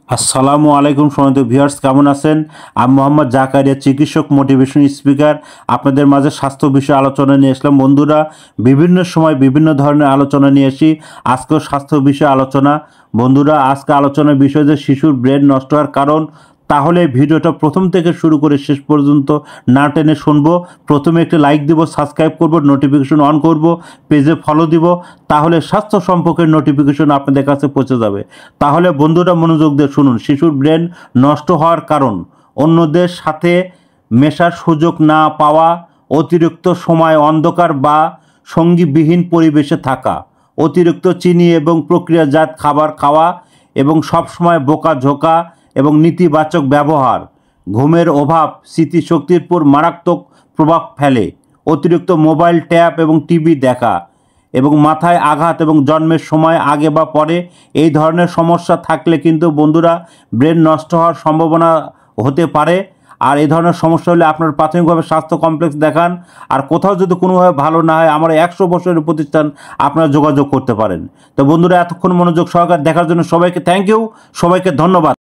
আসসালামু আলাইকুম সম্মানিত ভিউয়ার্স, কেমন আছেন? আমি মোহাম্মদ জাকারিয়া, চিকিৎসক, মোটিভেশন স্পিকার। আপনাদের মাঝে স্বাস্থ্য বিষয়ে আলোচনা নিয়ে আসলাম। বন্ধুরা, বিভিন্ন সময় বিভিন্ন ধরনের আলোচনা নিয়ে আসি। আজকেও স্বাস্থ্য বিষয়ে আলোচনা। বন্ধুরা, আজকে আলোচনার বিষয় যে শিশুর ব্রেন নষ্ট হওয়ার কারণ। তাহলে ভিডিওটা প্রথম থেকে শুরু করে শেষ পর্যন্ত না টেনে শুনবো। প্রথমে একটি লাইক দিব, সাবস্ক্রাইব করব, নোটিফিকেশন অন করব, পেজে ফলো দিব। তাহলে স্বাস্থ্য সম্পর্কের নোটিফিকেশন আপনাদের কাছে পৌঁছে যাবে। তাহলে বন্ধুরা মনোযোগ দিয়ে শুনুন। শিশুর ব্রেন নষ্ট হওয়ার কারণ: অন্যদের সাথে মেশার সুযোগ না পাওয়া, অতিরিক্ত সময় অন্ধকার বা সঙ্গীবিহীন পরিবেশে থাকা, অতিরিক্ত চিনি এবং প্রক্রিয়াজাত খাবার খাওয়া এবং সবসময় বোকাঝোকা এবং নেতিবাচক ব্যবহার, ঘুমের অভাব স্মৃতিশক্তির উপর মারাত্মক প্রভাব ফেলে, অতিরিক্ত মোবাইল, ট্যাব এবং টিভি দেখা এবং মাথায় আঘাত এবং জন্মের সময় আগে বা পরে এই ধরনের সমস্যা থাকলে কিন্তু বন্ধুরা ব্রেন নষ্ট হওয়ার সম্ভাবনা হতে পারে। আর এই ধরনের সমস্যা হলে আপনার প্রাথমিকভাবে স্বাস্থ্য কমপ্লেক্স দেখান। আর কোথাও যদি কোনোভাবে ভালো না হয়, আমার 100 বছরের প্রতিষ্ঠান, আপনারা যোগাযোগ করতে পারেন। তো বন্ধুরা, এতক্ষণ মনোযোগ সহকারে দেখার জন্য সবাইকে থ্যাংক ইউ, সবাইকে ধন্যবাদ।